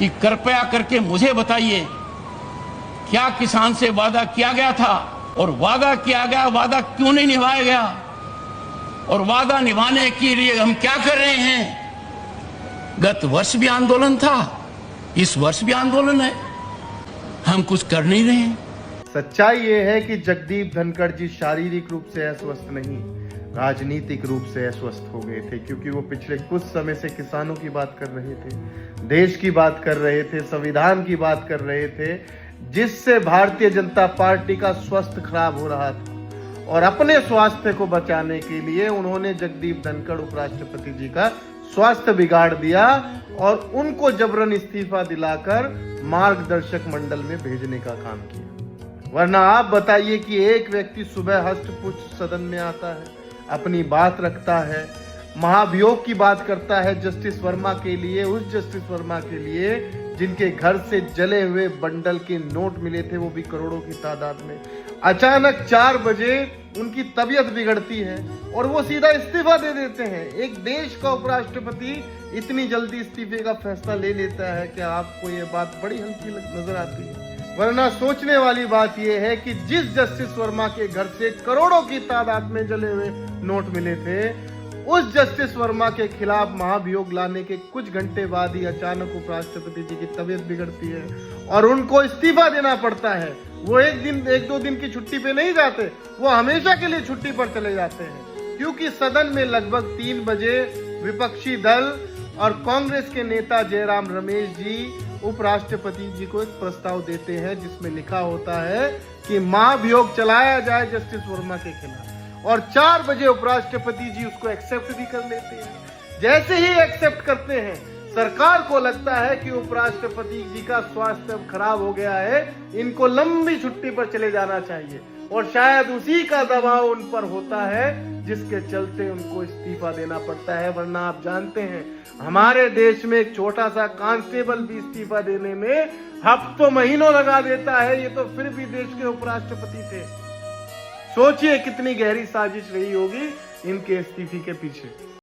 कि कृपया करके मुझे बताइए क्या किसान से वादा किया गया था और वादा किया गया वादा क्यों नहीं निभाया गया और वादा निभाने के लिए हम क्या कर रहे हैं। गत वर्ष भी आंदोलन था, इस वर्ष भी आंदोलन है, हम कुछ कर नहीं रहे हैं। सच्चाई ये है कि जगदीप धनखड़ जी शारीरिक रूप से अस्वस्थ नहीं, राजनीतिक रूप से अस्वस्थ हो गए थे, क्योंकि वो पिछले कुछ समय से किसानों की बात कर रहे थे, देश की बात कर रहे थे, संविधान की बात कर रहे थे, जिससे भारतीय जनता पार्टी का स्वास्थ्य खराब हो रहा था। और अपने स्वास्थ्य को बचाने के लिए उन्होंने जगदीप धनखड़ उपराष्ट्रपति जी का स्वास्थ्य बिगाड़ दिया और उनको जबरन इस्तीफा दिलाकर मार्गदर्शक मंडल में भेजने का काम किया। वरना आप बताइए कि एक व्यक्ति सुबह हष्टपुष्ट सदन में आता है, अपनी बात रखता है, महाभियोग की बात करता है जस्टिस वर्मा के लिए, उस जस्टिस वर्मा के लिए जिनके घर से जले हुए बंडल के नोट मिले थे, वो भी करोड़ों की तादाद में। अचानक 4 बजे उनकी तबीयत बिगड़ती है और वो सीधा इस्तीफा दे देते हैं। एक देश का उपराष्ट्रपति इतनी जल्दी इस्तीफे का फैसला ले लेता है कि आपको ये बात बड़ी हल्की नजर आती है। वरना सोचने वाली बात यह है कि जिस जस्टिस वर्मा के घर से करोड़ों की तादाद में जले हुए नोट मिले थे, उस जस्टिस वर्मा के खिलाफ महाभियोग लाने के कुछ घंटे बाद ही अचानक उपराष्ट्रपति जी की तबीयत बिगड़ती है और उनको इस्तीफा देना पड़ता है। वो एक दो दिन की छुट्टी पे नहीं जाते, वो हमेशा के लिए छुट्टी पर चले जाते हैं, क्योंकि सदन में लगभग 3 बजे विपक्षी दल और कांग्रेस के नेता जयराम रमेश जी उपराष्ट्रपति जी को एक प्रस्ताव देते हैं जिसमें लिखा होता है कि महाभियोग चलाया जाए जस्टिस वर्मा के खिलाफ, और 4 बजे उपराष्ट्रपति जी उसको एक्सेप्ट भी कर लेते हैं। जैसे ही एक्सेप्ट करते हैं, सरकार को लगता है कि उपराष्ट्रपति जी का स्वास्थ्य खराब हो गया है, इनको लंबी छुट्टी पर चले जाना चाहिए, और शायद उसी का दबाव उन पर होता है जिसके चलते उनको इस्तीफा देना पड़ता है। वरना आप जानते हैं हमारे देश में एक छोटा सा कांस्टेबल भी इस्तीफा देने में हफ्तों महीनों लगा देता है, ये तो फिर भी देश के उपराष्ट्रपति थे। सोचिए कितनी गहरी साजिश रही होगी इनके इस्तीफे के पीछे।